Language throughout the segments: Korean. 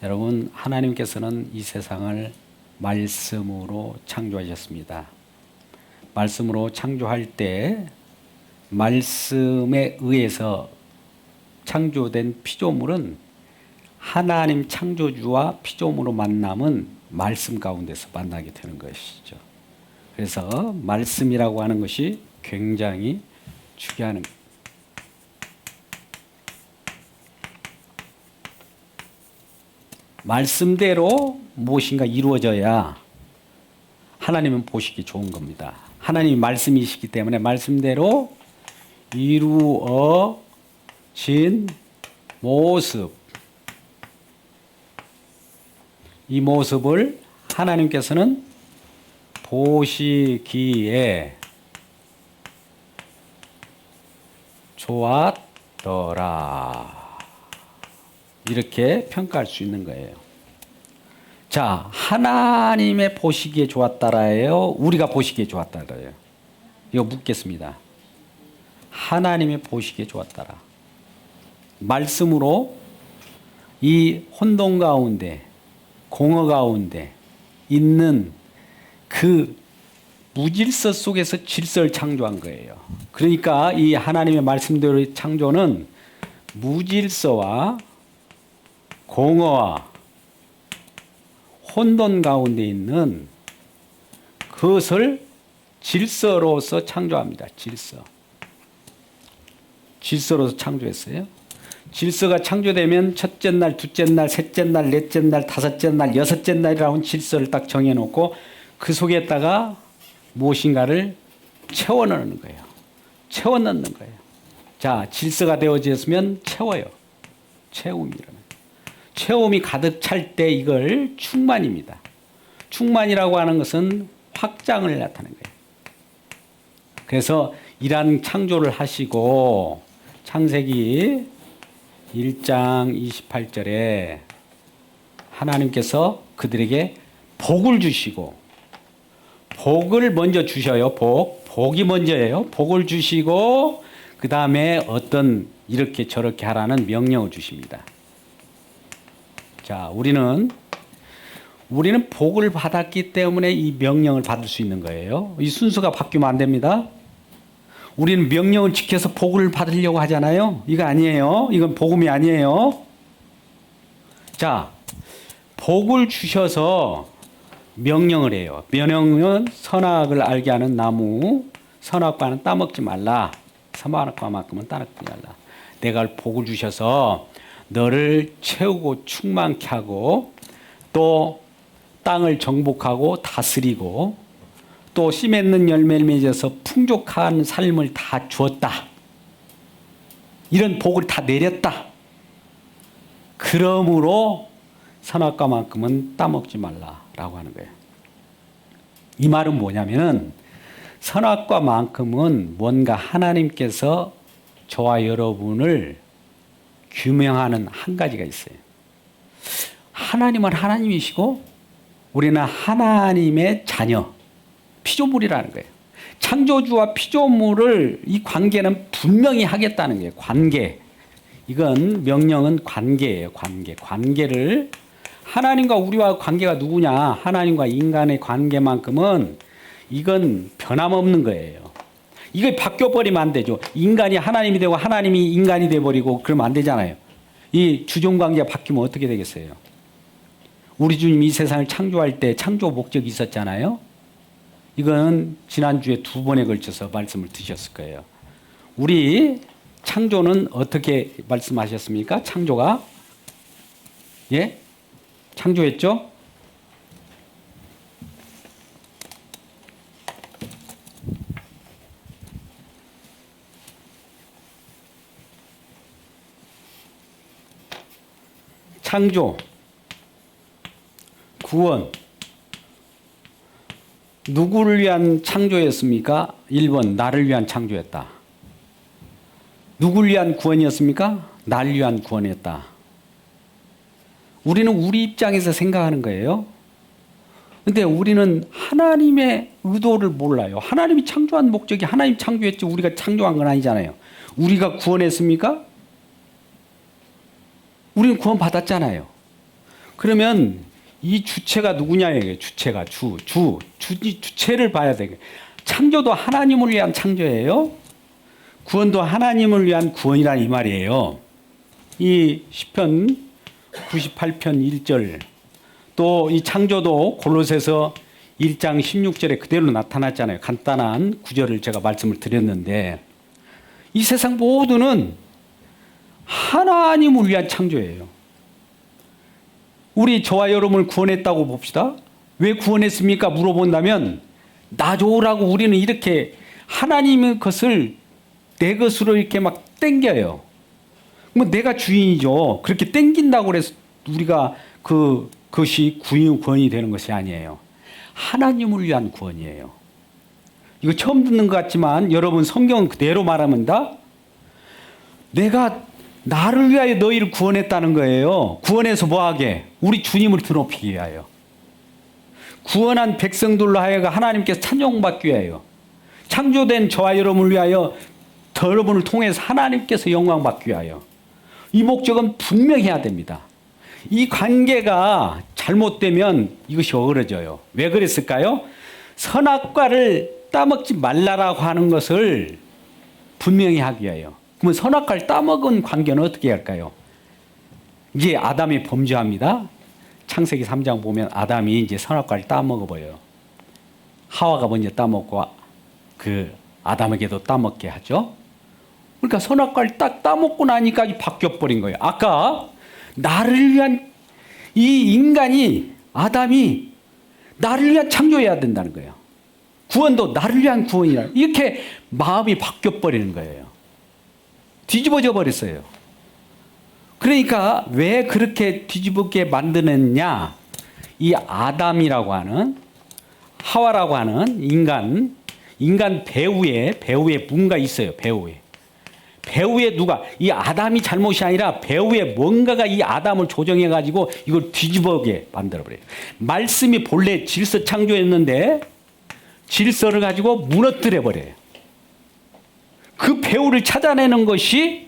여러분, 하나님께서는 이 세상을 말씀으로 창조하셨습니다. 말씀으로 창조할 때 말씀에 의해서 창조된 피조물은 하나님 창조주와 피조물로 만남은 말씀 가운데서 만나게 되는 것이죠. 그래서 말씀이라고 하는 것이 굉장히 중요한 겁니다. 말씀대로 무엇인가 이루어져야 하나님은 보시기 좋은 겁니다. 하나님이 말씀이시기 때문에 말씀대로 이루어진 모습, 이 모습을 하나님께서는 보시기에 좋았더라. 이렇게 평가할 수 있는 거예요. 자, 하나님의 보시기에 좋았다라예요? 우리가 보시기에 좋았다라예요? 이거 묻겠습니다. 하나님의 보시기에 좋았다라. 말씀으로 이 혼돈 가운데, 공허 가운데 있는 그 무질서 속에서 질서를 창조한 거예요. 그러니까 이 하나님의 말씀대로의 창조는 무질서와 공허와 혼돈 가운데 있는 그것을 질서로서 창조합니다. 질서로서 창조했어요. 질서가 창조되면 첫째 날, 둘째 날, 셋째 날, 넷째 날, 다섯째 날, 여섯째 날이라는 질서를 딱 정해놓고 그 속에다가 무엇인가를 채워 넣는 거예요. 채워 넣는 거예요. 자, 질서가 되어졌으면 채워요. 채움이라는. 채움이 가득 찰 때 이걸 충만입니다. 충만이라고 하는 것은 확장을 나타내는 거예요. 그래서 이러한 창조를 하시고 창세기 1장 28절에 하나님께서 그들에게 복을 주시고, 복을 먼저 주셔요. 복이 먼저예요. 복을 주시고 그 다음에 어떤 이렇게 저렇게 하라는 명령을 주십니다. 자, 우리는 복을 받았기 때문에 이 명령을 받을 수 있는 거예요. 이 순서가 바뀌면 안 됩니다. 우리는 명령을 지켜서 복을 받으려고 하잖아요. 이거 아니에요. 이건 복음이 아니에요. 자, 복을 주셔서 명령을 해요. 명령은 선악을 알게 하는 나무, 선악과는 따먹지 말라. 선악과만큼은 따먹지 말라. 내가 복을 주셔서 너를 채우고 충만케 하고 또 땅을 정복하고 다스리고 또 씨 맺는 열매를 맺어서 풍족한 삶을 다 주었다. 이런 복을 다 내렸다. 그러므로 선악과만큼은 따먹지 말라라고 하는 거예요. 이 말은 뭐냐면은 선악과만큼은 뭔가 하나님께서 저와 여러분을 규명하는 한 가지가 있어요. 하나님은 하나님이시고 우리는 하나님의 자녀, 피조물이라는 거예요. 창조주와 피조물을 이 관계는 분명히 하겠다는 거예요. 관계. 이건 명령은 관계예요. 관계를 하나님과 우리와 관계가 누구냐? 하나님과 인간의 관계만큼은 이건 변함없는 거예요. 이거 바뀌어버리면 안 되죠. 인간이 하나님이 되고 하나님이 인간이 돼버리고 그러면 안 되잖아요. 이 주종관계가 바뀌면 어떻게 되겠어요? 우리 주님이 이 세상을 창조할 때 창조 목적이 있었잖아요. 이건 지난주에 2번에 걸쳐서 말씀을 드셨을 거예요. 우리 창조는 어떻게 말씀하셨습니까? 창조가? 예? 창조했죠? 창조, 구원. 누구를 위한 창조였습니까? 1번, 나를 위한 창조였다. 누구를 위한 구원이었습니까? 나를 위한 구원이었다. 우리는 우리 입장에서 생각하는 거예요. 근데 우리는 하나님의 의도를 몰라요. 하나님이 창조한 목적이 하나님 창조했지 우리가 창조한 건 아니잖아요. 우리가 구원했습니까? 우리는 구원 받았잖아요. 그러면 이 주체가 누구냐 이게 주체가 주체를 봐야 되게. 창조도 하나님을 위한 창조예요. 구원도 하나님을 위한 구원이란 이 말이에요. 이 시편 98편 1절 또 이 창조도 골로새서 1장 16절에 그대로 나타났잖아요. 간단한 구절을 제가 말씀을 드렸는데 이 세상 모두는 하나님을 위한 창조예요. 우리 저와 여러분을 구원했다고 봅시다. 왜 구원했습니까? 물어본다면 나 좋으라고 우리는 이렇게 하나님의 것을 내 것으로 이렇게 막 땡겨요. 뭐 내가 주인이죠. 그렇게 땡긴다고 그래서 우리가 그것이 구원이 되는 것이 아니에요. 하나님을 위한 구원이에요. 이거 처음 듣는 것 같지만 여러분 성경은 그대로 말합니다. 내가 나를 위하여 너희를 구원했다는 거예요. 구원해서 뭐하게? 우리 주님을 드높이기 위하여. 구원한 백성들로 하여가 하나님께서 찬송받기 위하여. 창조된 저와 여러분을 위하여 여러분을 통해서 하나님께서 영광받기 위하여. 이 목적은 분명해야 됩니다. 이 관계가 잘못되면 이것이 어그러져요. 왜 그랬을까요? 선악과를 따먹지 말라라고 하는 것을 분명히 하기 위하여. 그러면 선악과를 따먹은 관계는 어떻게 할까요? 이제 아담이 범죄합니다. 창세기 3장 보면 아담이 이제 선악과를 따먹어버려요. 하와가 먼저 따먹고 그 아담에게도 따먹게 하죠. 그러니까 선악과를 딱 따먹고 나니까 바뀌어버린 거예요. 아까 나를 위한 이 인간이 아담이 나를 위한 창조해야 된다는 거예요. 구원도 나를 위한 구원이라 이렇게 마음이 바뀌어버리는 거예요. 뒤집어져 버렸어요. 그러니까 왜 그렇게 뒤집게 만드느냐? 이 아담이라고 하는 하와라고 하는 인간 배후에 뭔가 있어요. 배후에 누가 이 아담이 잘못이 아니라 배후에 뭔가가 이 아담을 조정해 가지고 이걸 뒤집어게 만들어 버려요. 말씀이 본래 질서 창조했는데 질서를 가지고 무너뜨려 버려요. 그 배후를 찾아내는 것이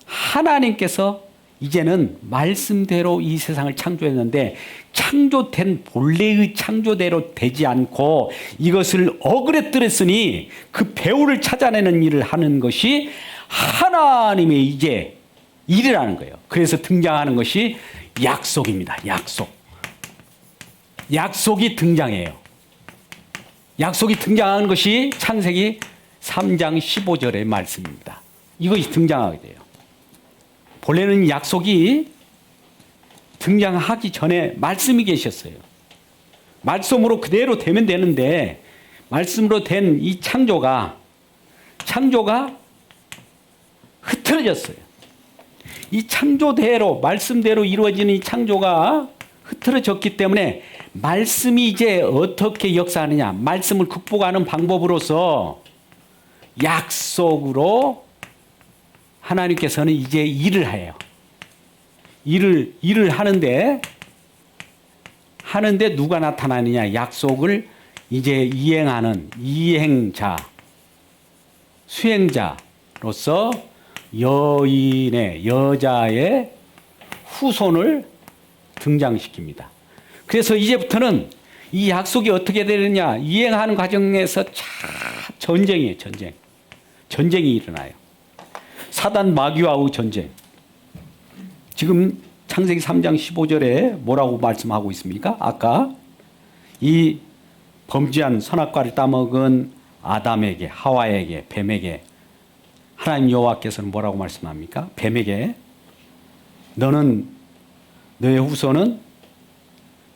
하나님께서 이제는 말씀대로 이 세상을 창조했는데 창조된 본래의 창조대로 되지 않고 이것을 어그러뜨렸으니 그 배후를 찾아내는 일을 하는 것이 하나님의 이제 일이라는 거예요. 그래서 등장하는 것이 약속입니다. 약속이 등장해요. 약속이 등장하는 것이 창세기 3장 15절의 말씀입니다. 이것이 등장하게 돼요. 본래는 약속이 등장하기 전에 말씀이 계셨어요. 말씀으로 그대로 되면 되는데 말씀으로 된 이 창조가 흐트러졌어요. 이 창조대로 말씀대로 이루어지는 이 창조가 흐트러졌기 때문에 말씀이 이제 어떻게 역사하느냐, 말씀을 극복하는 방법으로서 약속으로 하나님께서는 이제 일을 해요. 일을 하는데 누가 나타나느냐? 약속을 이제 이행하는 수행자로서 여자의 후손을 등장시킵니다. 그래서 이제부터는 이 약속이 어떻게 되느냐? 이행하는 과정에서 전쟁이에요. 전쟁이 일어나요. 사단 마귀와의 전쟁. 지금 창세기 3장 15절에 뭐라고 말씀하고 있습니까? 아까 이 범죄한 선악과를 따먹은 아담에게, 하와에게, 뱀에게 하나님 여호와께서는 뭐라고 말씀합니까? 뱀에게 너의 후손은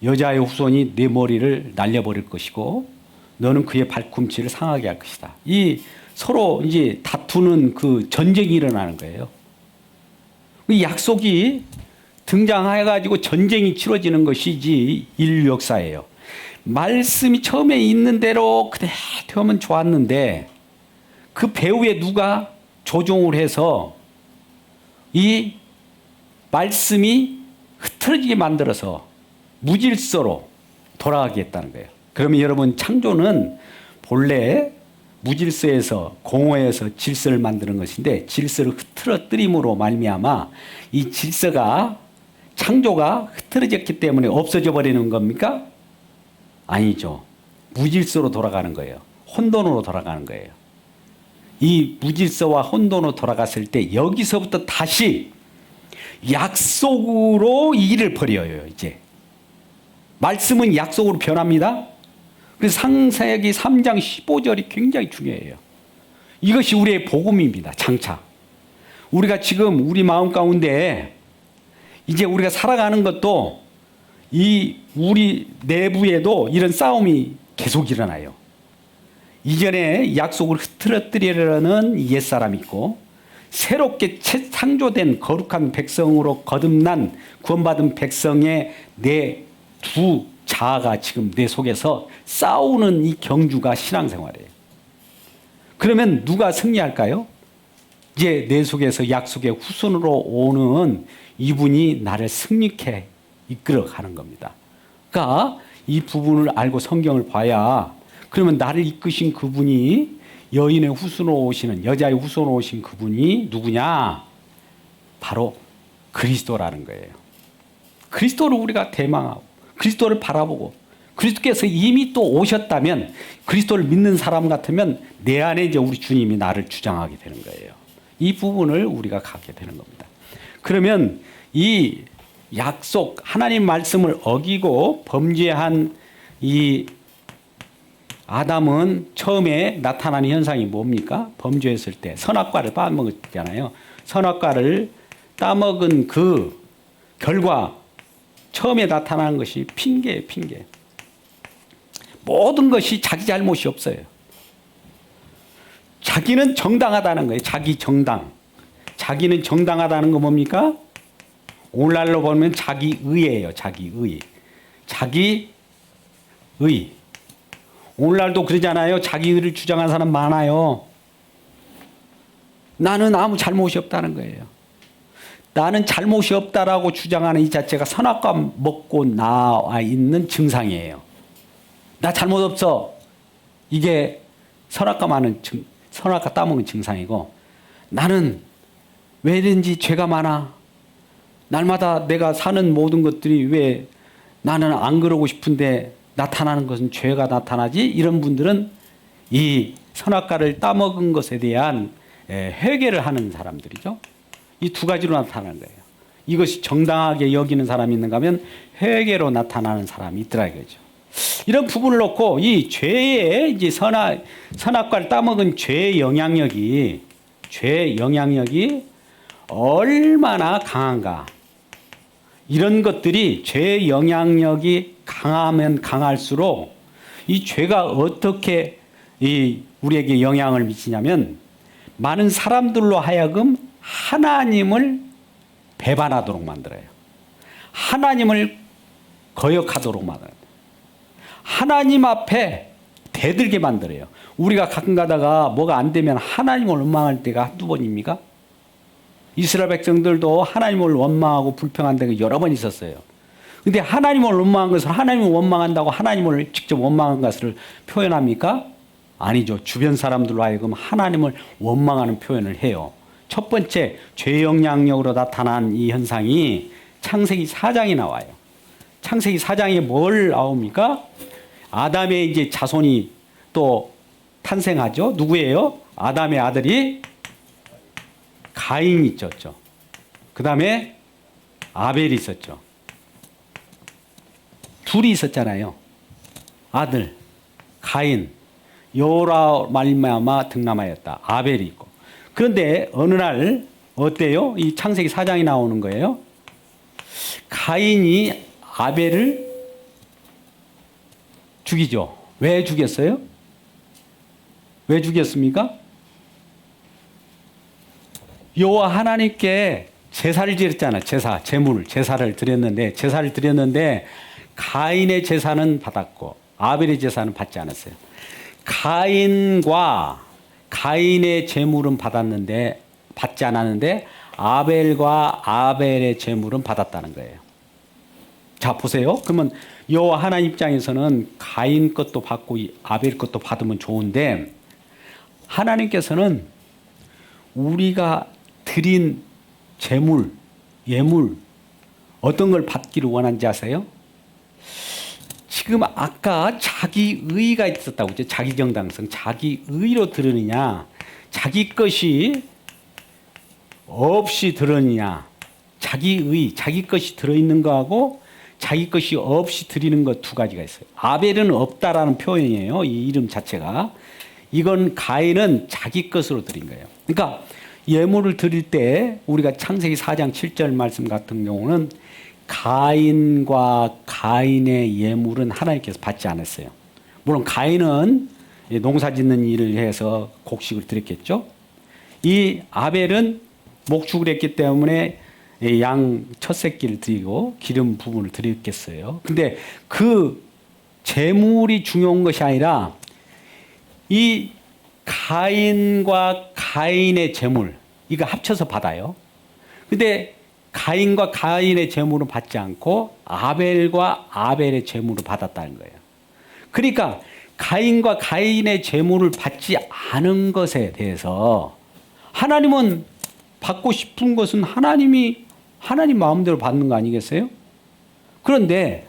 여자의 후손이 네 머리를 날려버릴 것이고 너는 그의 발꿈치를 상하게 할 것이다. 이 서로 이제 다투는 그 전쟁이 일어나는 거예요. 이 약속이 등장해가지고 전쟁이 치러지는 것이지 인류 역사예요. 말씀이 처음에 있는 대로 그대로 하면 좋았는데 그 배후에 누가 조종을 해서 이 말씀이 흐트러지게 만들어서 무질서로 돌아가게 했다는 거예요. 그러면 여러분 창조는 본래 무질서에서 공허에서 질서를 만드는 것인데 질서를 흐트러뜨림으로 말미암아 이 질서가 창조가 흐트러졌기 때문에 없어져 버리는 겁니까? 아니죠. 무질서로 돌아가는 거예요. 혼돈으로 돌아가는 거예요. 이 무질서와 혼돈으로 돌아갔을 때 여기서부터 다시 약속으로 일을 벌여요. 이제 말씀은 약속으로 변합니다. 그래서 창세기 3장 15절이 굉장히 중요해요. 이것이 우리의 복음입니다. 장차 우리가 지금 우리 마음 가운데 이제 우리가 살아가는 것도 이 우리 내부에도 이런 싸움이 계속 일어나요. 이전에 약속을 흐트러뜨리려는 옛사람이 있고 새롭게 창조된 거룩한 백성으로 거듭난 구원받은 백성의 내 두 자아가 지금 내 속에서 싸우는 이 경주가 신앙생활이에요. 그러면 누가 승리할까요? 이제 내 속에서 약속의 후손으로 오는 이분이 나를 승리케 이끌어가는 겁니다. 그러니까 이 부분을 알고 성경을 봐야 그러면 나를 이끄신 그분이 여인의 후손으로 오시는 여자의 후손으로 오신 그분이 누구냐? 바로 그리스도라는 거예요. 그리스도를 우리가 대망하고 그리스도를 바라보고 그리스도께서 이미 또 오셨다면 그리스도를 믿는 사람 같으면 내 안에 이제 우리 주님이 나를 주장하게 되는 거예요. 이 부분을 우리가 갖게 되는 겁니다. 그러면 이 약속 하나님 말씀을 어기고 범죄한 이 아담은 처음에 나타나는 현상이 뭡니까? 범죄했을 때 선악과를 따먹었잖아요. 선악과를 따먹은 그 결과 처음에 나타나는 것이 핑계예요. 핑계. 모든 것이 자기 잘못이 없어요. 자기는 정당하다는 거예요. 자기 정당. 자기는 정당하다는 거 뭡니까? 오늘날로 보면 자기 의예요. 자기 의. 자기 의. 오늘날도 그러잖아요. 자기 의를 주장하는 사람 많아요. 나는 아무 잘못이 없다는 거예요. 나는 잘못이 없다라고 주장하는 이 자체가 선악과 먹고 나와 있는 증상이에요. 나 잘못 없어. 이게 선악과 따먹은 증상이고 나는 왜든지 죄가 많아. 날마다 내가 사는 모든 것들이 왜 나는 안 그러고 싶은데 나타나는 것은 죄가 나타나지? 이런 분들은 이 선악과를 따먹은 것에 대한 회개를 하는 사람들이죠. 이 두 가지로 나타나는 거예요. 이것이 정당하게 여기는 사람이 있는가 하면 회개로 나타나는 사람이 있더라 이거죠. 이런 부분을 놓고 이 죄의 이제 선악과를 따먹은 죄의 영향력이 얼마나 강한가. 이런 것들이 죄의 영향력이 강하면 강할수록 이 죄가 어떻게 우리에게 영향을 미치냐면 많은 사람들로 하여금 하나님을 배반하도록 만들어요. 하나님을 거역하도록 만들어요. 하나님 앞에 대들게 만들어요. 우리가 가끔 가다가 뭐가 안 되면 하나님을 원망할 때가 한두 번입니까? 이스라엘 백성들도 하나님을 원망하고 불평한 데가 여러 번 있었어요. 근데 하나님을 원망한 것을 하나님을 원망한다고 하나님을 직접 원망한 것을 표현합니까? 아니죠. 주변 사람들로 하여금 하나님을 원망하는 표현을 해요. 첫 번째 죄 영향력으로 나타난 이 현상이 창세기 4장에 나와요. 창세기 4장에 뭘 나옵니까? 아담의 이제 자손이 또 탄생하죠. 누구예요? 아담의 아들이 가인이 있었죠. 그 다음에 아벨이 있었죠. 둘이 있었잖아요. 아들 가인 여호라 말미암아 등남하였다. 아벨이 있고. 그런데 어느 날 어때요? 이 창세기 4장이 나오는 거예요. 가인이 아벨을 죽이죠. 왜 죽였어요? 왜 죽였습니까? 여호와 하나님께 제사를 드렸잖아요. 제사를 드렸는데 가인의 제사는 받았고 아벨의 제사는 받지 않았어요. 가인의 제물은 받지 않았는데 아벨과 아벨의 제물은 받았다는 거예요. 자 보세요. 그러면 여호와 하나님 입장에서는 가인 것도 받고 아벨 것도 받으면 좋은데 하나님께서는 우리가 드린 제물, 예물 어떤 걸 받기를 원하는지 아세요? 지금 아까 자기의가 있었다고 했죠. 자기정당성. 자기의로 들으느냐, 자기 것이 없이 들으느냐. 자기의, 자기 것이 들어있는 거하고 자기 것이 없이 드리는 것 두 가지가 있어요. 아벨은 없다라는 표현이에요. 이 이름 자체가. 이건 가인은 자기 것으로 드린 거예요. 그러니까 예물을 드릴 때 우리가 창세기 4장 7절 말씀 같은 경우는 가인과 가인의 예물은 하나님께서 받지 않았어요. 물론 가인은 농사 짓는 일을 해서 곡식을 드렸겠죠. 이 아벨은 목축을 했기 때문에 양 첫 새끼를 드리고 기름 부분을 드렸겠어요. 근데 그 재물이 중요한 것이 아니라 이 가인과 가인의 재물, 이거 합쳐서 받아요. 근데 가인과 가인의 재물은 받지 않고 아벨과 아벨의 재물을 받았다는 거예요. 그러니까 가인과 가인의 재물을 받지 않은 것에 대해서 하나님은 받고 싶은 것은 하나님 마음대로 받는 거 아니겠어요? 그런데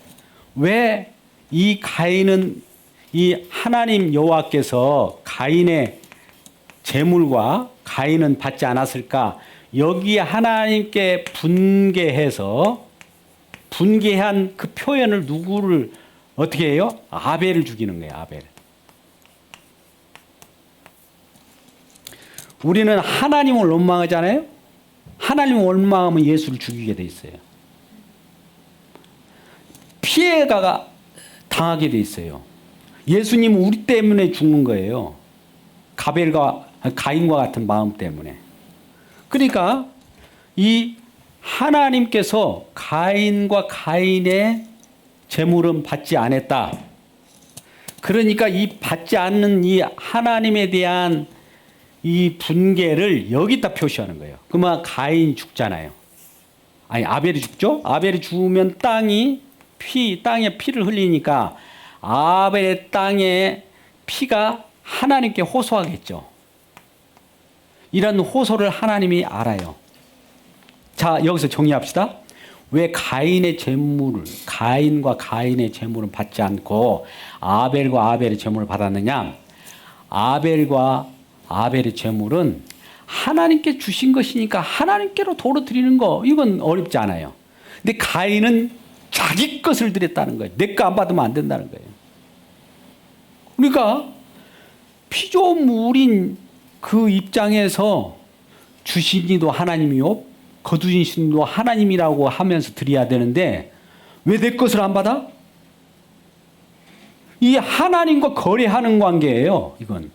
왜 이 가인은 이 하나님 여호와께서 가인의 재물과 가인은 받지 않았을까? 여기에 하나님께 분개해서 분개한 그 표현을 누구를 어떻게 해요? 아벨을 죽이는 거예요. 아벨. 우리는 하나님을 원망하잖아요. 하나님을 원망하면 예수를 죽이게 돼 있어요. 피해가 당하게 돼 있어요. 예수님은 우리 때문에 죽는 거예요. 가인과 같은 마음 때문에. 그러니까 이 하나님께서 가인과 가인의 재물은 받지 않았다. 그러니까 이 받지 않는 이 하나님에 대한 이 분개를 여기다 표시하는 거예요. 그러면 가인이 죽잖아요. 아니 아벨이 죽죠? 아벨이 죽으면 땅에 피를 흘리니까 아벨의 땅에 피가 하나님께 호소하겠죠. 이런 호소를 하나님이 알아요. 자, 여기서 정리합시다. 왜 가인과 가인의 재물은 받지 않고 아벨과 아벨의 재물을 받았느냐? 아벨과 아벨의 재물은 하나님께 주신 것이니까 하나님께로 도로 드리는 거, 이건 어렵지 않아요. 근데 가인은 자기 것을 드렸다는 거예요. 내 거 안 받으면 안 된다는 거예요. 그러니까 피조물인 그 입장에서 주신 이도 하나님이요, 거두신 이도 하나님이라고 하면서 드려야 되는데 왜 내 것을 안 받아? 이 하나님과 거래하는 관계예요. 이건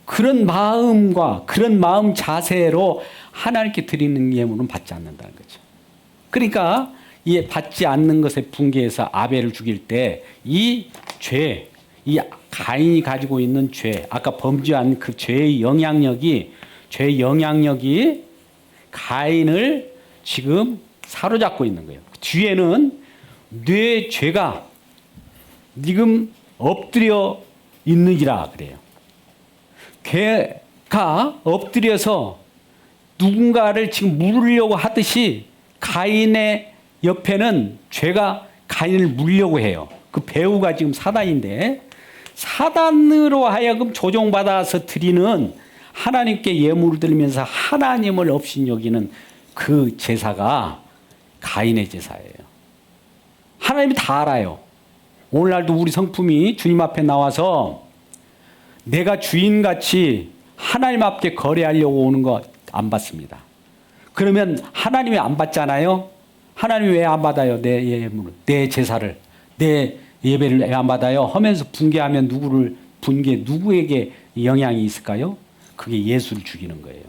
그런 마음과 그런 마음 자세로 하나님께 드리는 예물은 받지 않는다는 거죠. 그러니까 이 받지 않는 것에 분개해서 아벨을 죽일 때 이 죄, 이 가인이 가지고 있는 죄, 아까 범죄한 그 죄의 영향력이 가인을 지금 사로잡고 있는 거예요. 뒤에는 내 죄가 지금 엎드려 있느니라 그래요. 걔가 엎드려서 누군가를 지금 물으려고 하듯이 가인의 옆에는 죄가 가인을 물려고 해요. 그 배우가 지금 사단인데 사단으로 하여금 조종받아서 드리는 하나님께 예물을 드리면서 하나님을 없인 여기는 그 제사가 가인의 제사예요. 하나님이 다 알아요. 오늘날도 우리 성품이 주님 앞에 나와서 내가 주인같이 하나님 앞에 거래하려고 오는 거 안 받습니다. 그러면 하나님이 안 받잖아요. 하나님이 왜 안 받아요? 내 예물을, 내 제사를, 내 예배를 왜 안 받아요? 하면서 분개하면 누구에게 영향이 있을까요? 그게 예수를 죽이는 거예요.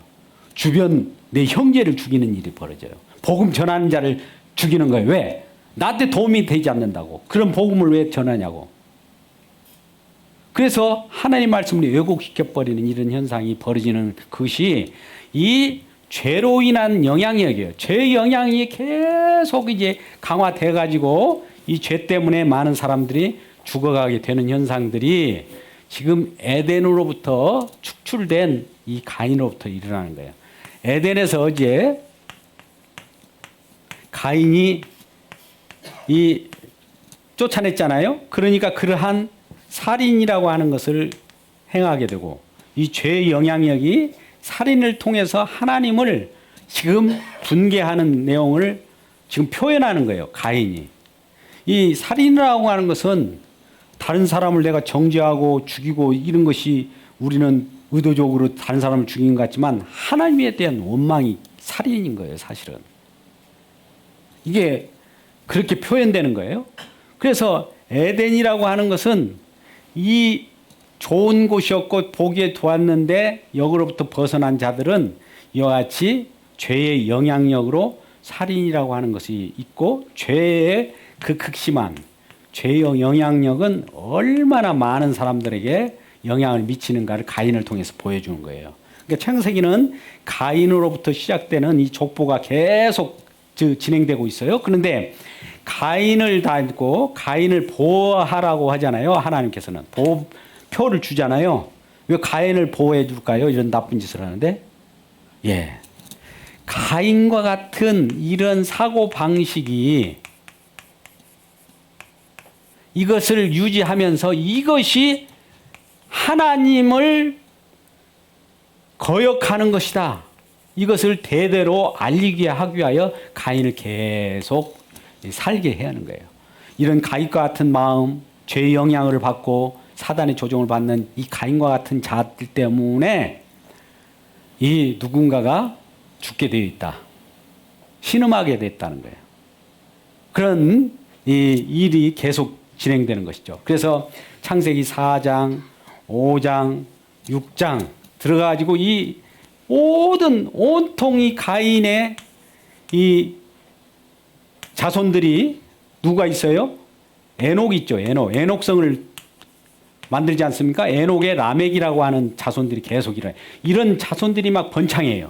주변 내 형제를 죽이는 일이 벌어져요. 복음 전하는 자를 죽이는 거예요. 왜? 나한테 도움이 되지 않는다고. 그런 복음을 왜 전하냐고. 그래서 하나님 말씀을 왜곡시켜버리는 이런 현상이 벌어지는 것이 이 죄로 인한 영향력이에요. 죄의 영향이 계속 이제 강화돼 가지고 이 죄 때문에 많은 사람들이 죽어가게 되는 현상들이 지금 에덴으로부터 축출된 이 가인으로부터 일어나는 거예요. 에덴에서 어제 가인이 이 쫓아냈잖아요. 그러니까 그러한 살인이라고 하는 것을 행하게 되고 이 죄의 영향력이 살인을 통해서 하나님을 지금 분개하는 내용을 지금 표현하는 거예요. 가인이. 이 살인이라고 하는 것은 다른 사람을 내가 정죄하고 죽이고 이런 것이 우리는 의도적으로 다른 사람을 죽인 것 같지만 하나님에 대한 원망이 살인인 거예요. 사실은. 이게 그렇게 표현되는 거예요. 그래서 에덴이라고 하는 것은 이 좋은 곳이었고 보기에 좋았는데 여기로부터 벗어난 자들은 이와 같이 죄의 영향력으로 살인이라고 하는 것이 있고 죄의 그 극심한 죄의 영향력은 얼마나 많은 사람들에게 영향을 미치는가를 가인을 통해서 보여주는 거예요. 그러니까 창세기는 가인으로부터 시작되는 이 족보가 계속 진행되고 있어요. 그런데 가인을 닮고 가인을 보호하라고 하잖아요. 하나님께서는 보호표를 주잖아요. 왜 가인을 보호해 줄까요? 이런 나쁜 짓을 하는데. 예. 가인과 같은 이런 사고 방식이 이것을 유지하면서 이것이 하나님을 거역하는 것이다. 이것을 대대로 알리게 하기 위하여 가인을 계속 살게 해야 하는 거예요. 이런 가인과 같은 마음, 죄의 영향을 받고 사단의 조종을 받는 이 가인과 같은 자들 때문에 이 누군가가 죽게 되어 있다. 신음하게 됐다는 거예요. 그런 이 일이 계속 진행되는 것이죠. 그래서 창세기 4장, 5장, 6장 들어가지고 이 모든 온통 이 가인의 이 자손들이 누가 있어요? 에녹 있죠. 에녹성을 만들지 않습니까? 에녹의 라멕이라고 하는 자손들이 계속 일어나요. 이런 자손들이 막 번창해요.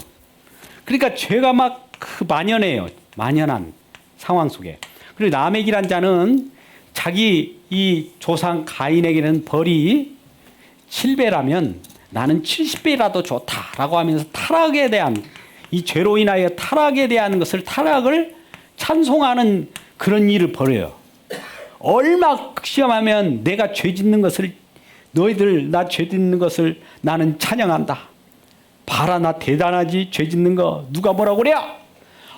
그러니까 죄가 막 만연해요. 만연한 상황 속에. 그리고 라멕이란 자는 자기 이 조상 가인에게는 벌이 7배라면 나는 70배라도 좋다라고 하면서 타락에 대한 이 죄로 인하여 타락에 대한 것을 타락을 찬송하는 그런 일을 벌여요. 얼마 시험하면 내가 죄 짓는 것을 너희들 나 죄 짓는 것을 나는 찬양한다. 봐라 나 대단하지 죄 짓는 거 누가 뭐라고 그래?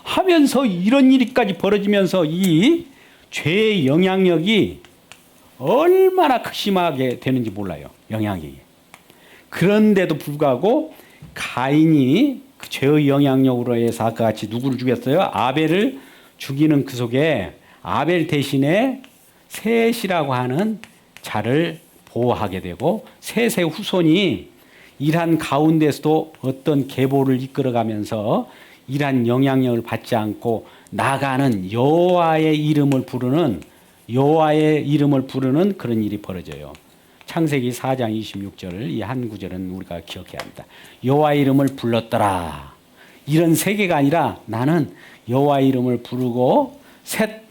하면서 이런 일이까지 벌어지면서 이 죄의 영향력이 얼마나 극심하게 되는지 몰라요. 영향력이. 그런데도 불구하고 가인이 그 죄의 영향력으로 해서 아까 같이 누구를 죽였어요? 아벨을 죽이는 그 속에 아벨 대신에 셋이라고 하는 자를 보호하게 되고 셋의 후손이 이란 가운데서도 어떤 계보를 이끌어가면서 이란 영향력을 받지 않고 나가는 여호와의 이름을 부르는 그런 일이 벌어져요. 창세기 4장 26절 이 한 구절은 우리가 기억해야 합니다. 여호와의 이름을 불렀더라. 이런 세계가 아니라 나는 여호와의 이름을 부르고 셋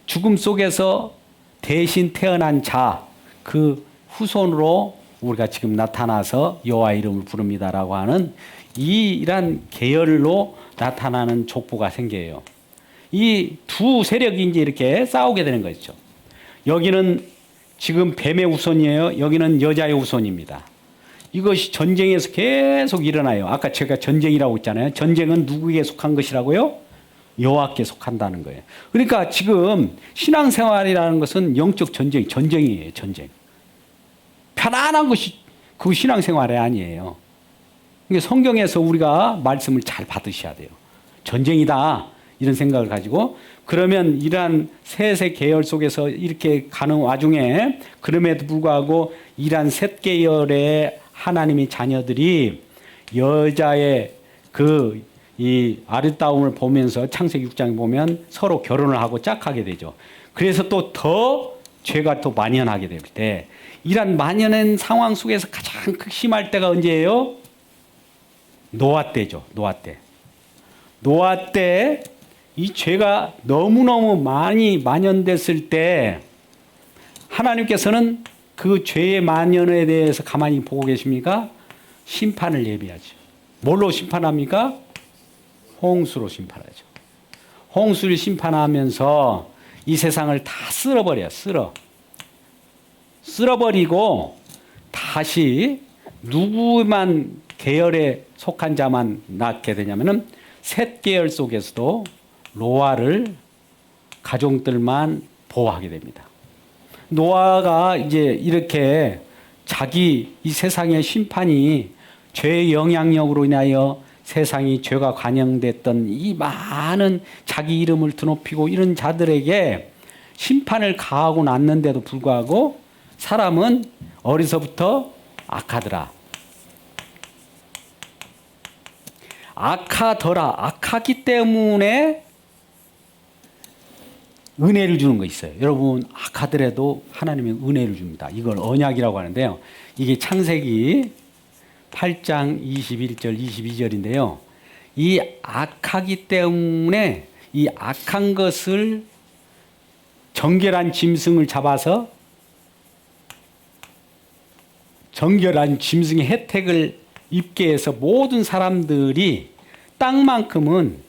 죽음 속에서 대신 태어난 자 그 후손으로 우리가 지금 나타나서 여호와의 이름을 부릅니다라고 하는 이란 계열로 나타나는 족보가 생겨요. 이 두 세력이 이제 이렇게 싸우게 되는 거죠. 여기는 지금 뱀의 후손이에요. 여기는 여자의 후손입니다. 이것이 전쟁에서 계속 일어나요. 아까 제가 전쟁이라고 했잖아요. 전쟁은 누구에게 속한 것이라고요? 여호와께 속한다는 거예요. 그러니까 지금 신앙생활이라는 것은 영적 전쟁이에요. 전쟁. 편안한 것이 그 신앙생활이 아니에요. 그러니까 성경에서 우리가 말씀을 잘 받으셔야 돼요. 전쟁이다 이런 생각을 가지고 그러면 이러한 셋의 계열 속에서 이렇게 가는 와중에 그럼에도 불구하고 이러한 셋 계열의 하나님의 자녀들이 여자의 그 이 아름다움을 보면서 창세기 6장에 보면 서로 결혼을 하고 짝하게 되죠. 그래서 또 더 죄가 또 만연하게 될 때 이런 만연한 상황 속에서 가장 극심할 때가 언제예요? 노아 때죠. 노아 때. 노아 때 이 죄가 너무너무 많이 만연됐을 때 하나님께서는 그 죄의 만연에 대해서 가만히 보고 계십니까? 심판을 예비하죠. 뭘로 심판합니까? 홍수로 심판하죠. 홍수를 심판하면서 이 세상을 다 쓸어버려요. 쓸어버리고 다시 누구만 계열에 속한 자만 낳게 되냐면은 셋 계열 속에서도 노아를 가족들만 보호하게 됩니다. 노아가 이제 이렇게 자기 이 세상의 심판이 죄의 영향력으로 인하여 세상이 죄가 관영됐던 이 많은 자기 이름을 드높이고 이런 자들에게 심판을 가하고 났는데도 불구하고 사람은 어려서부터 악하더라. 악하기 때문에 은혜를 주는 거 있어요. 여러분, 악하더라도 하나님이 은혜를 줍니다. 이걸 언약이라고 하는데요. 이게 창세기 8장 21절, 22절인데요. 이 악하기 때문에 이 악한 것을 정결한 짐승을 잡아서 정결한 짐승의 혜택을 입게 해서 모든 사람들이 땅만큼은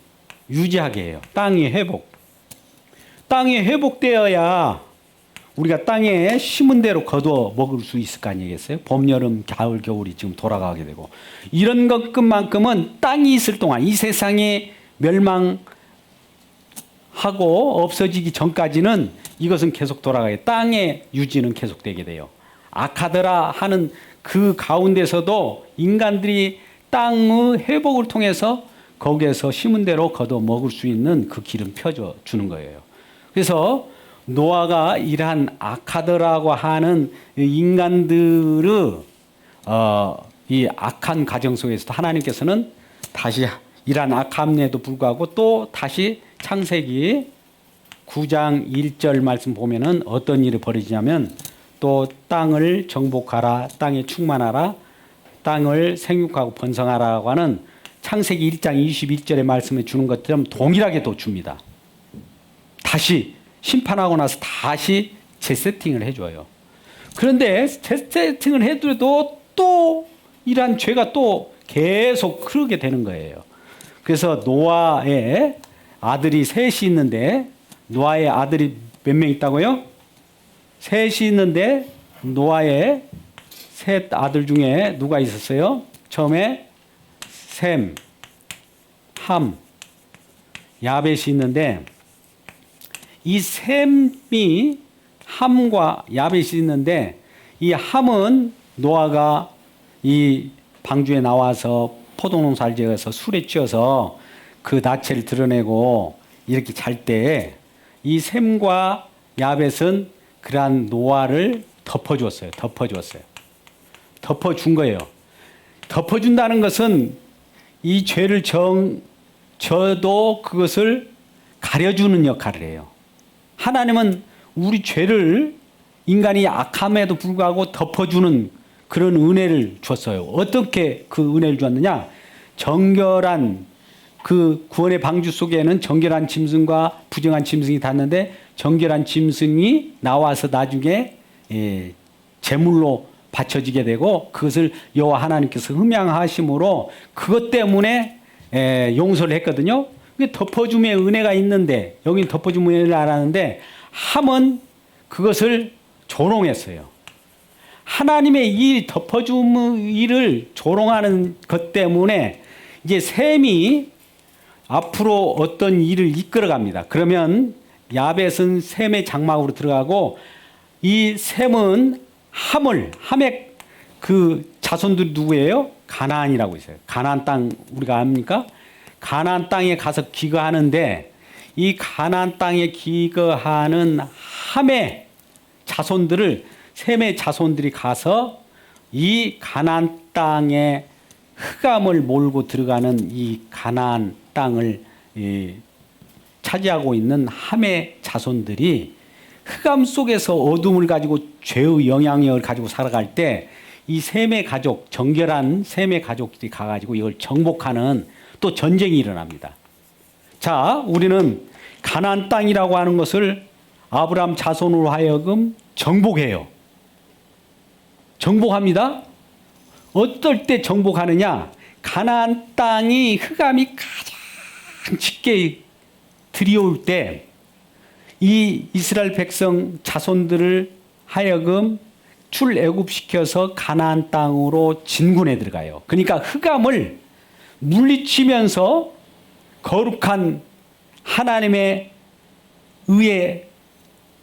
유지하게 해요. 땅이 회복되어야 우리가 땅에 심은 대로 거두어 먹을 수 있을 거 아니겠어요? 봄, 여름, 가을, 겨울이 지금 돌아가게 되고 이런 것만큼은 땅이 있을 동안 이 세상에 멸망하고 없어지기 전까지는 이것은 계속 돌아가요. 땅의 유지는 계속되게 돼요. 악하더라 하는 그 가운데서도 인간들이 땅의 회복을 통해서 거기에서 심은 대로 거둬 먹을 수 있는 그 길은 펴줘 주는 거예요. 그래서 노아가 이러한 악하더라고 하는 인간들의 이 악한 가정 속에서도 하나님께서는 다시 이러한 악함에도 불구하고 또 다시 창세기 9장 1절 말씀 보면은 어떤 일이 벌어지냐면 또 땅을 정복하라, 땅에 충만하라, 땅을 생육하고 번성하라고 하는 창세기 1장 21절의 말씀을 주는 것처럼 동일하게 또 줍니다. 다시 심판하고 나서 다시 재세팅을 해줘요. 그런데 재세팅을 해도 또 이러한 죄가 또 계속 흐르게 되는 거예요. 그래서 노아의 아들이 셋이 있는데 노아의 아들이 몇 명 있다고요? 셋이 있는데 노아의 셋 아들 중에 누가 있었어요? 처음에 셈, 함, 야벳이 있는데 이 셈이 함과 야벳이 있는데 이 함은 노아가 이 방주에 나와서 포도농사를 지어서 술에 취해서 그 나체를 드러내고 이렇게 잘 때 이 셈과 야벳은 그러한 노아를 덮어주었어요. 덮어준 거예요. 덮어준다는 것은 이 죄를 저도 그것을 가려주는 역할을 해요. 하나님은 우리 죄를 인간이 악함에도 불구하고 덮어주는 그런 은혜를 줬어요. 어떻게 그 은혜를 주었느냐? 정결한 그 구원의 방주 속에는 정결한 짐승과 부정한 짐승이 닿는데 정결한 짐승이 나와서 나중에 제물로 바쳐지게 되고 그것을 여호와 하나님께서 흠양하심으로 그것 때문에 용서를 했거든요. 덮어줌의 은혜가 있는데 여기는 덮어줌의 은혜를 알았는데 함은 그것을 조롱했어요. 하나님의 이 덮어줌의 일을 조롱하는 것 때문에 이제 셈이 앞으로 어떤 일을 이끌어갑니다. 그러면 야벳은 셈의 장막으로 들어가고 이 셈은 함의 그 자손들이 누구예요? 가나안이라고 있어요. 가나안 땅 우리가 압니까? 가나안 땅에 가서 기거하는데 이 가나안 땅에 기거하는 함의 자손들을 셈의 자손들이 가서 이 가나안 땅에 흑암을 몰고 들어가는 이 가나안 땅을 차지하고 있는 함의 자손들이 흑암 속에서 어둠을 가지고 죄의 영향력을 가지고 살아갈 때 이 셈의 가족, 정결한 셈의 가족들이 가가지고 이걸 정복하는 또 전쟁이 일어납니다. 자, 우리는 가나안 땅이라고 하는 것을 아브라함 자손으로 하여금 정복해요. 정복합니다. 어떨 때 정복하느냐? 가나안 땅이 흑암이 가장 짙게 들여올 때 이 이스라엘 백성 자손들을 하여금 출애굽시켜서 가나안 땅으로 진군에 들어가요. 그러니까 흑암을 물리치면서 거룩한 하나님의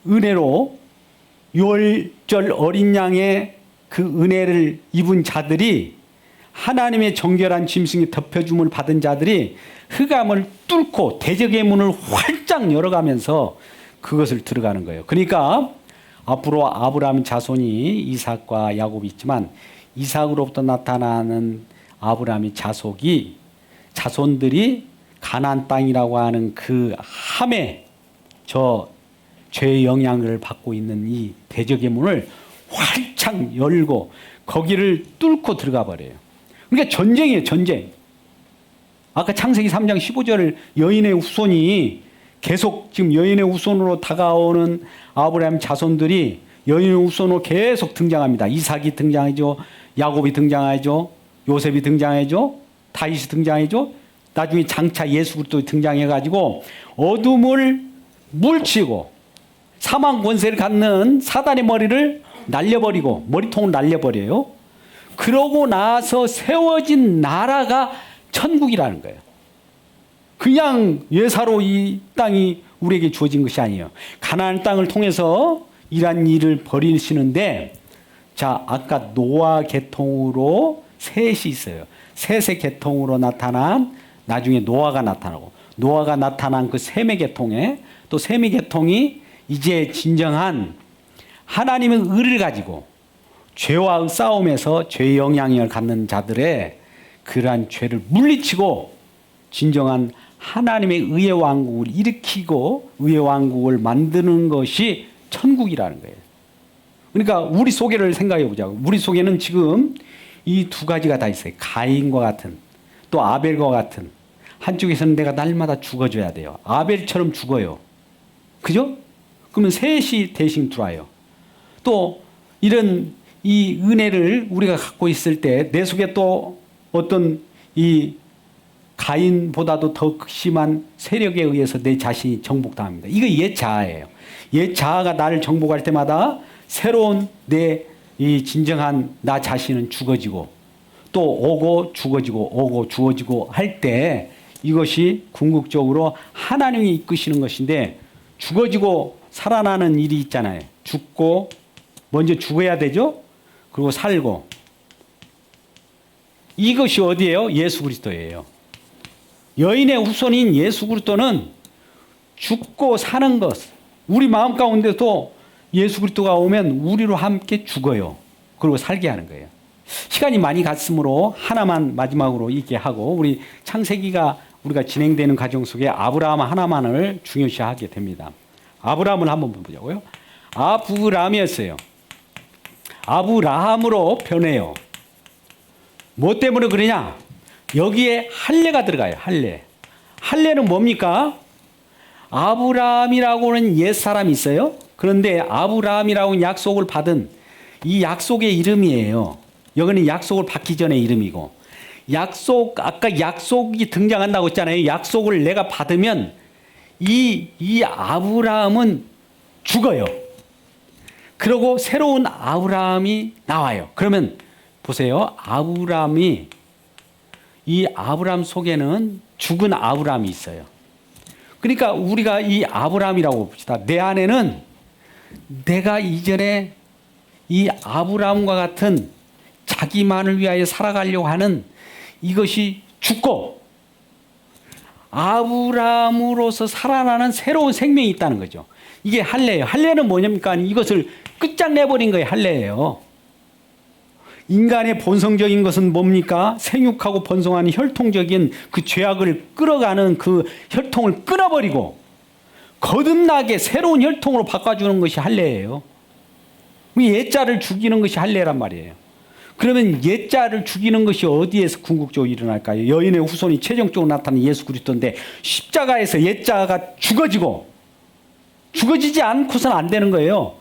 은혜로 유월절 어린 양의 그 은혜를 입은 자들이, 하나님의 정결한 짐승이 덮여줌을 받은 자들이 흑암을 뚫고 대적의 문을 활짝 열어가면서 그것을 들어가는 거예요. 그러니까 앞으로 아브라함 자손이 이삭과 야곱이 있지만, 이삭으로부터 나타나는 아브라함의 자손들이 가나안 땅이라고 하는 그 함에 죄의 영향을 받고 있는 이 대적의 문을 활짝 열고 거기를 뚫고 들어가 버려요. 그러니까 전쟁이에요, 전쟁. 아까 창세기 3장 15절 여인의 후손이 계속 지금 여인의 후손으로 다가오는 아브라함 자손들이 여인의 후손으로 계속 등장합니다. 이삭이 등장하죠. 야곱이 등장하죠. 요셉이 등장하죠. 다윗이 등장하죠. 나중에 장차 예수 그리스도 등장해가지고 어둠을 물치고 사망 권세를 갖는 사단의 머리를 날려버리고, 머리통을 날려버려요. 그러고 나서 세워진 나라가 천국이라는 거예요. 그냥 예사로 이 땅이 우리에게 주어진 것이 아니에요. 가나안 땅을 통해서 이러한 일을 벌이시는데, 자, 아까 노아 계통으로 셋이 있어요. 셋의 계통으로 나타난, 나중에 노아가 나타나고, 노아가 나타난 그 셈의 계통에, 또 셈의 계통이 이제 진정한 하나님의 의를 가지고 죄와의 싸움에서 죄의 영향을 갖는 자들의 그러한 죄를 물리치고 진정한 하나님의 의의 왕국을 일으키고 의의 왕국을 만드는 것이 천국이라는 거예요. 그러니까 우리 속에를 생각해 보자고. 우리 속에는 지금 이 두 가지가 다 있어요. 가인과 같은, 또 아벨과 같은. 한쪽에서는 내가 날마다 죽어줘야 돼요. 아벨처럼 죽어요. 그죠? 그러면 셋이 대신 들어와요. 또 이런 이 은혜를 우리가 갖고 있을 때 내 속에 또 어떤 이 가인보다도 더 극심한 세력에 의해서 내 자신이 정복당합니다. 이거 옛 자아예요. 옛 자아가 나를 정복할 때마다 새로운 내 이 진정한 나 자신은 죽어지고, 또 오고 죽어지고 오고 죽어지고 할 때 이것이 궁극적으로 하나님이 이끄시는 것인데, 죽어지고 살아나는 일이 있잖아요. 죽고 먼저 죽어야 되죠. 그리고 살고. 이것이 어디예요? 예수 그리스도예요. 여인의 후손인 예수 그리스도는 죽고 사는 것, 우리 마음 가운데도 예수 그리스도가 오면 우리로 함께 죽어요. 그리고 살게 하는 거예요. 시간이 많이 갔으므로 하나만 마지막으로 얘기하고, 우리 창세기가 우리가 진행되는 과정 속에 아브라함 하나만을 중요시하게 됩니다. 아브라함을 한번 보자고요. 아브라함이었어요. 아브라함으로 변해요. 뭐 때문에 그러냐? 여기에 할례가 들어가요. 할례는 뭡니까? 아브라함이라고는 옛사람이 있어요. 그런데 아브라함이라고 약속을 받은 이 약속의 이름이에요. 여기는 약속을 받기 전의 이름이고, 아까 약속이 등장한다고 했잖아요. 약속을 내가 받으면 이 아브라함은 죽어요. 그리고 새로운 아브라함이 나와요. 그러면 보세요. 이 아브라함 속에는 죽은 아브라함이 있어요. 그러니까 우리가 이 아브라함이라고 봅시다. 내 안에는 내가 이전에 이 아브라함과 같은 자기만을 위하여 살아가려고 하는 이것이 죽고 아브라함으로서 살아나는 새로운 생명이 있다는 거죠. 이게 할례예요. 할례는 뭐냐니까 이것을 끝장내버린 거예요. 할례예요. 인간의 본성적인 것은 뭡니까? 생육하고 번성하는 혈통적인 그 죄악을 끌어가는 그 혈통을 끊어버리고 거듭나게 새로운 혈통으로 바꿔주는 것이 할례예요. 옛자를 죽이는 것이 할례란 말이에요. 그러면 옛자를 죽이는 것이 어디에서 궁극적으로 일어날까요? 여인의 후손이 최종적으로 나타나는 예수 그리스도인데, 십자가에서 옛자가 죽어지지 않고서는 안 되는 거예요.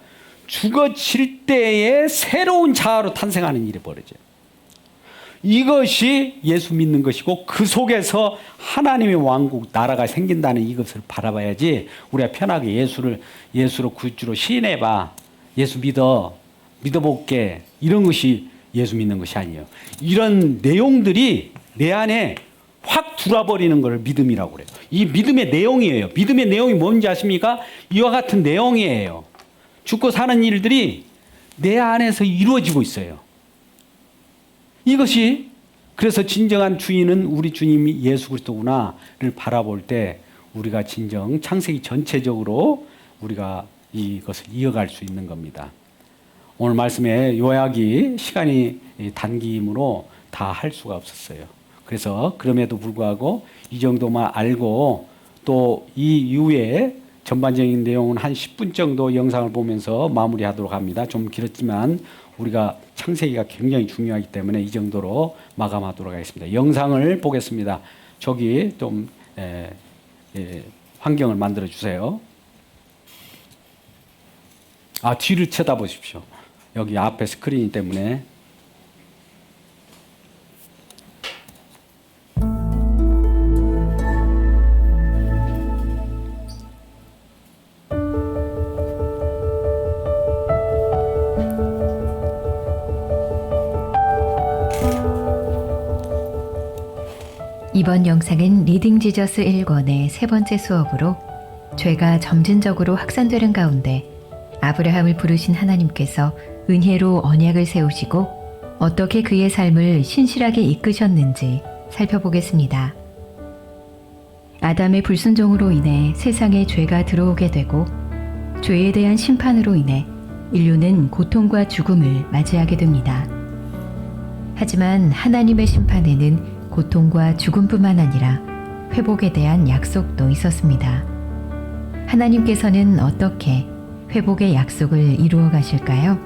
죽어질 때에 새로운 자아로 탄생하는 일이 벌어져요. 이것이 예수 믿는 것이고 그 속에서 하나님의 왕국 나라가 생긴다는 이것을 바라봐야지 우리가 편하게 예수로 구주로 시인해봐. 예수 믿어볼게. 이런 것이 예수 믿는 것이 아니에요. 이런 내용들이 내 안에 확 들어버리는 걸 믿음이라고 그래요. 이 믿음의 내용이에요. 믿음의 내용이 뭔지 아십니까? 이와 같은 내용이에요. 죽고 사는 일들이 내 안에서 이루어지고 있어요. 이것이 그래서 진정한 주인은 우리 주님이 예수 그리스도구나를 바라볼 때 우리가 진정 창세기 전체적으로 우리가 이것을 이어갈 수 있는 겁니다. 오늘 말씀에 요약이 시간이 단기이므로 다 할 수가 없었어요. 그래서 그럼에도 불구하고 이 정도만 알고 또 이 이후에 전반적인 내용은 한 10분 정도 영상을 보면서 마무리하도록 합니다. 좀 길었지만 우리가 창세기가 굉장히 중요하기 때문에 이 정도로 마감하도록 하겠습니다. 영상을 보겠습니다. 저기 좀 환경을 만들어 주세요. 뒤를 쳐다보십시오. 여기 앞에 스크린이 때문에. 이번 영상은 리딩 지저스 1권의 세 번째 수업으로 죄가 점진적으로 확산되는 가운데 아브라함을 부르신 하나님께서 은혜로 언약을 세우시고 어떻게 그의 삶을 신실하게 이끄셨는지 살펴보겠습니다. 아담의 불순종으로 인해 세상에 죄가 들어오게 되고 죄에 대한 심판으로 인해 인류는 고통과 죽음을 맞이하게 됩니다. 하지만 하나님의 심판에는 고통과 죽음뿐만 아니라 회복에 대한 약속도 있었습니다. 하나님께서는 어떻게 회복의 약속을 이루어 가실까요?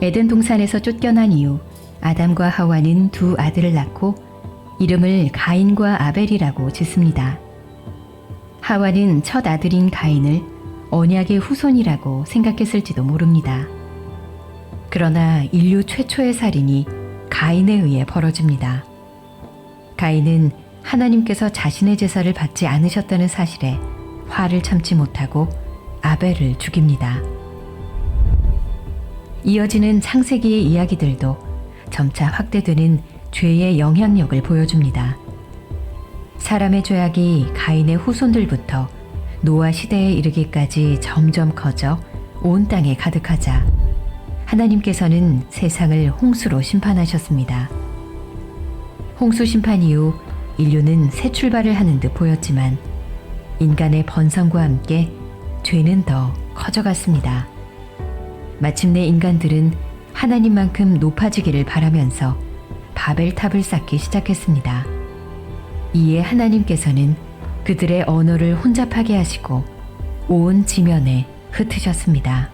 에덴 동산에서 쫓겨난 이후 아담과 하와는 두 아들을 낳고 이름을 가인과 아벨이라고 짓습니다. 하와는 첫 아들인 가인을 언약의 후손이라고 생각했을지도 모릅니다. 그러나 인류 최초의 살인이 가인에 의해 벌어집니다. 가인은 하나님께서 자신의 제사를 받지 않으셨다는 사실에 화를 참지 못하고 아벨을 죽입니다. 이어지는 창세기의 이야기들도 점차 확대되는 죄의 영향력을 보여줍니다. 사람의 죄악이 가인의 후손들부터 노아 시대에 이르기까지 점점 커져 온 땅에 가득하자 하나님께서는 세상을 홍수로 심판하셨습니다. 홍수 심판 이후 인류는 새 출발을 하는 듯 보였지만 인간의 번성과 함께 죄는 더 커져갔습니다. 마침내 인간들은 하나님만큼 높아지기를 바라면서 바벨탑을 쌓기 시작했습니다. 이에 하나님께서는 그들의 언어를 혼잡하게 하시고 온 지면에 흩으셨습니다.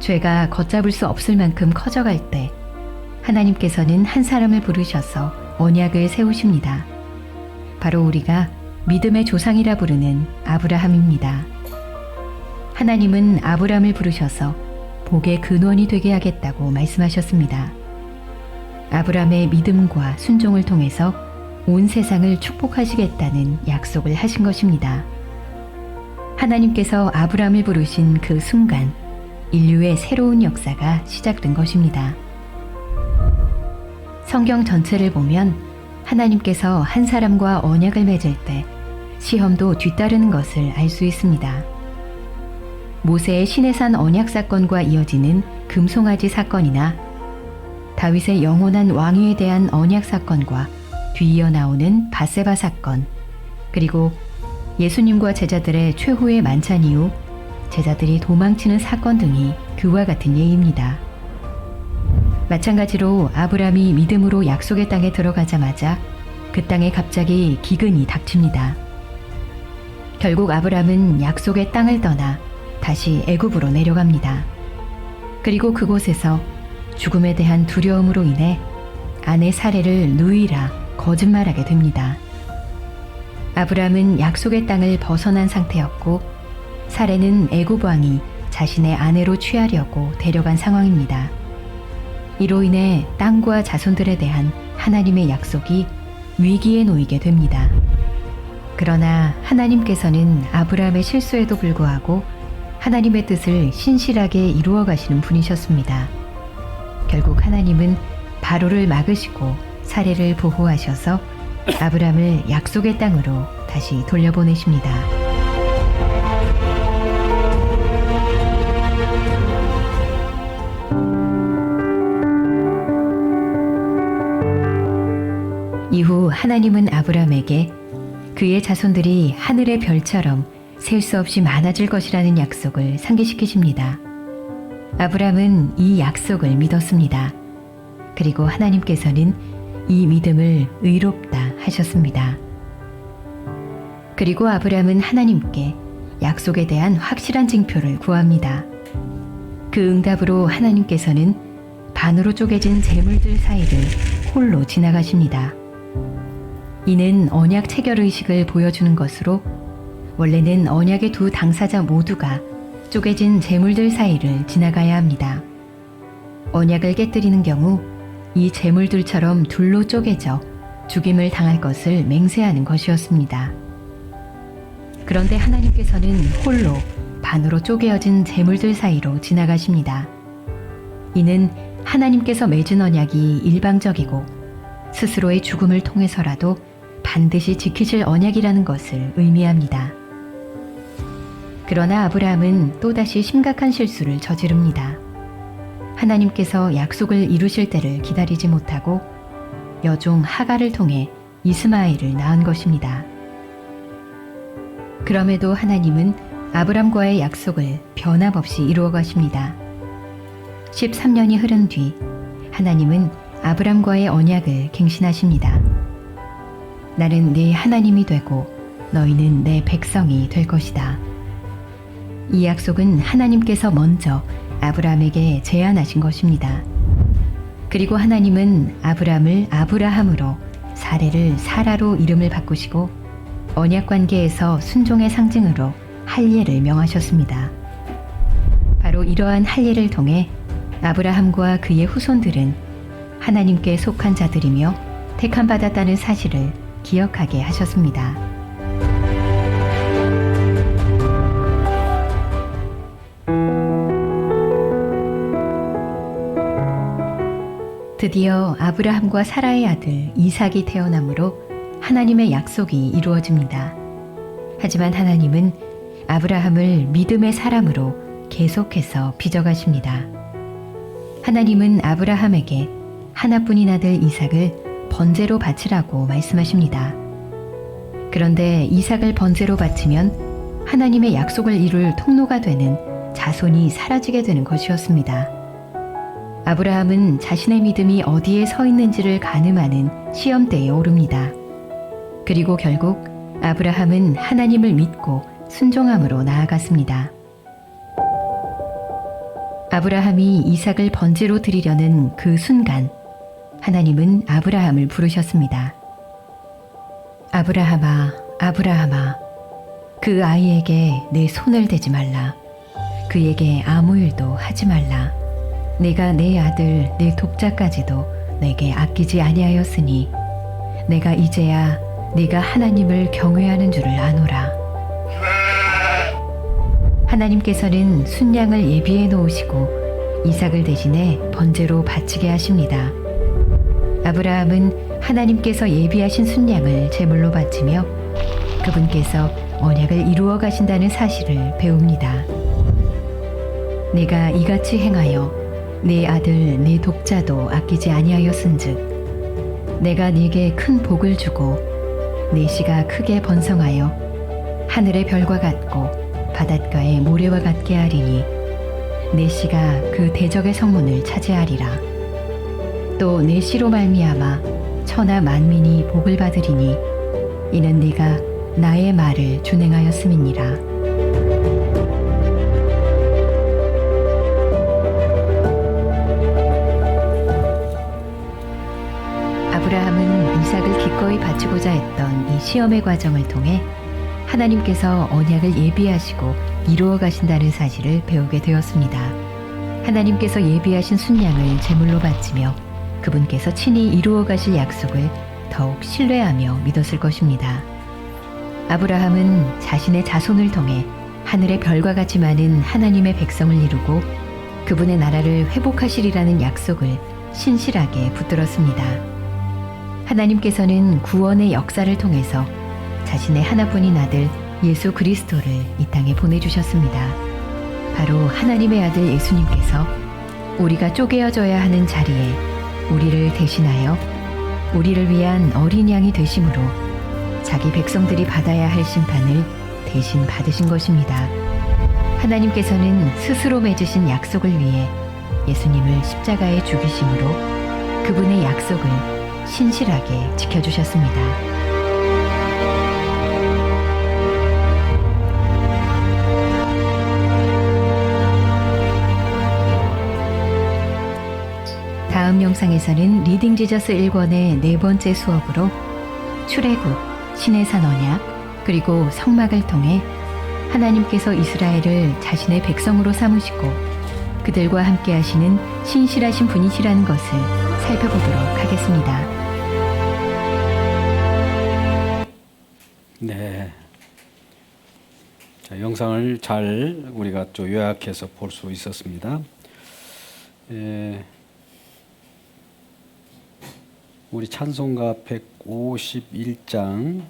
죄가 걷잡을 수 없을 만큼 커져갈 때 하나님께서는 한 사람을 부르셔서 언약을 세우십니다. 바로 우리가 믿음의 조상이라 부르는 아브라함입니다. 하나님은 아브라함을 부르셔서 복의 근원이 되게 하겠다고 말씀하셨습니다. 아브라함의 믿음과 순종을 통해서 온 세상을 축복하시겠다는 약속을 하신 것입니다. 하나님께서 아브라함을 부르신 그 순간 인류의 새로운 역사가 시작된 것입니다. 성경 전체를 보면 하나님께서 한 사람과 언약을 맺을 때 시험도 뒤따르는 것을 알 수 있습니다. 모세의 시내산 언약 사건과 이어지는 금송아지 사건이나 다윗의 영원한 왕위에 대한 언약 사건과 뒤이어 나오는 바세바 사건, 그리고 예수님과 제자들의 최후의 만찬 이후 제자들이 도망치는 사건 등이 그와 같은 예입니다. 마찬가지로 아브라함이 믿음으로 약속의 땅에 들어가자마자 그 땅에 갑자기 기근이 닥칩니다. 결국 아브라함은 약속의 땅을 떠나 다시 애굽으로 내려갑니다. 그리고 그곳에서 죽음에 대한 두려움으로 인해 아내 사레를 누이라 거짓말하게 됩니다. 아브람은 약속의 땅을 벗어난 상태였고 사레는 애굽 왕이 자신의 아내로 취하려고 데려간 상황입니다. 이로 인해 땅과 자손들에 대한 하나님의 약속이 위기에 놓이게 됩니다. 그러나 하나님께서는 아브라함의 실수에도 불구하고 하나님의 뜻을 신실하게 이루어 가시는 분이셨습니다. 결국 하나님은 바로를 막으시고 사레를 보호하셔서 아브라함을 약속의 땅으로 다시 돌려보내십니다. 이후 하나님은 아브라함에게 그의 자손들이 하늘의 별처럼 셀 수 없이 많아질 것이라는 약속을 상기시키십니다. 아브라함은 이 약속을 믿었습니다. 그리고 하나님께서는 이 믿음을 의롭다 하셨습니다. 그리고 아브라함은 하나님께 약속에 대한 확실한 징표를 구합니다. 그 응답으로 하나님께서는 반으로 쪼개진 재물들 사이를 홀로 지나가십니다. 이는 언약 체결 의식을 보여주는 것으로 원래는 언약의 두 당사자 모두가 쪼개진 재물들 사이를 지나가야 합니다. 언약을 깨뜨리는 경우 이 재물들처럼 둘로 쪼개져 죽임을 당할 것을 맹세하는 것이었습니다. 그런데 하나님께서는 홀로 반으로 쪼개어진 재물들 사이로 지나가십니다. 이는 하나님께서 맺은 언약이 일방적이고 스스로의 죽음을 통해서라도 반드시 지키실 언약이라는 것을 의미합니다. 그러나 아브라함은 또다시 심각한 실수를 저지릅니다. 하나님께서 약속을 이루실 때를 기다리지 못하고 여종 하갈을 통해 이스마엘을 낳은 것입니다. 그럼에도 하나님은 아브람과의 약속을 변함없이 이루어 가십니다. 13년이 흐른 뒤 하나님은 아브람과의 언약을 갱신하십니다. 나는 네 하나님이 되고 너희는 내 백성이 될 것이다. 이 약속은 하나님께서 먼저 아브라함에게 제안하신 것입니다. 그리고 하나님은 아브람을 아브라함으로 사레를 사라로 이름을 바꾸시고 언약 관계에서 순종의 상징으로 할례를 명하셨습니다. 바로 이러한 할례를 통해 아브라함과 그의 후손들은 하나님께 속한 자들이며 택함받았다는 사실을 기억하게 하셨습니다. 드디어 아브라함과 사라의 아들 이삭이 태어나므로 하나님의 약속이 이루어집니다. 하지만 하나님은 아브라함을 믿음의 사람으로 계속해서 빚어가십니다. 하나님은 아브라함에게 하나뿐인 아들 이삭을 번제로 바치라고 말씀하십니다. 그런데 이삭을 번제로 바치면 하나님의 약속을 이룰 통로가 되는 자손이 사라지게 되는 것이었습니다. 아브라함은 자신의 믿음이 어디에 서 있는지를 가늠하는 시험대에 오릅니다. 그리고 결국 아브라함은 하나님을 믿고 순종함으로 나아갔습니다. 아브라함이 이삭을 번제로 드리려는 그 순간 하나님은 아브라함을 부르셨습니다. 아브라함아, 아브라함아, 그 아이에게 내 손을 대지 말라. 그에게 아무 일도 하지 말라. 내가 내 아들, 내 독자까지도 내게 아끼지 아니하였으니 내가 이제야 네가 하나님을 경외하는 줄을 아노라. 하나님께서는 순양을 예비해 놓으시고 이삭을 대신해 번제로 바치게 하십니다. 아브라함은 하나님께서 예비하신 순양을 제물로 바치며 그분께서 언약을 이루어 가신다는 사실을 배웁니다. 내가 이같이 행하여 내 아들 내 독자도 아끼지 아니하였은즉 내가 네게 큰 복을 주고 내 씨가 크게 번성하여 하늘의 별과 같고 바닷가의 모래와 같게 하리니 내 씨가 그 대적의 성문을 차지하리라. 또 내 씨로 말미암아 천하 만민이 복을 받으리니 이는 네가 나의 말을 준행하였음이니라. 마치고자 했던 이 시험의 과정을 통해 하나님께서 언약을 예비하시고 이루어 가신다는 사실을 배우게 되었습니다. 하나님께서 예비하신 순양을 제물로 바치며 그분께서 친히 이루어 가실 약속을 더욱 신뢰하며 믿었을 것입니다. 아브라함은 자신의 자손을 통해 하늘의 별과 같이 많은 하나님의 백성을 이루고 그분의 나라를 회복하시리라는 약속을 신실하게 붙들었습니다. 하나님께서는 구원의 역사를 통해서 자신의 하나뿐인 아들 예수 그리스도를 이 땅에 보내주셨습니다. 바로 하나님의 아들 예수님께서 우리가 쪼개어져야 하는 자리에 우리를 대신하여 우리를 위한 어린 양이 되심으로 자기 백성들이 받아야 할 심판을 대신 받으신 것입니다. 하나님께서는 스스로 맺으신 약속을 위해 예수님을 십자가에 죽이심으로 그분의 약속을 신실하게 지켜주셨습니다. 다음 영상에서는 리딩 지저스 1권의 네 번째 수업으로 출애굽, 신의 산 언약, 그리고 성막을 통해 하나님께서 이스라엘을 자신의 백성으로 삼으시고 그들과 함께 하시는 신실하신 분이시라는 것을 살펴보도록 하겠습니다. 네. 자, 영상을 잘 우리가 좀 요약해서 볼 수 있었습니다. 우리 찬송가 151장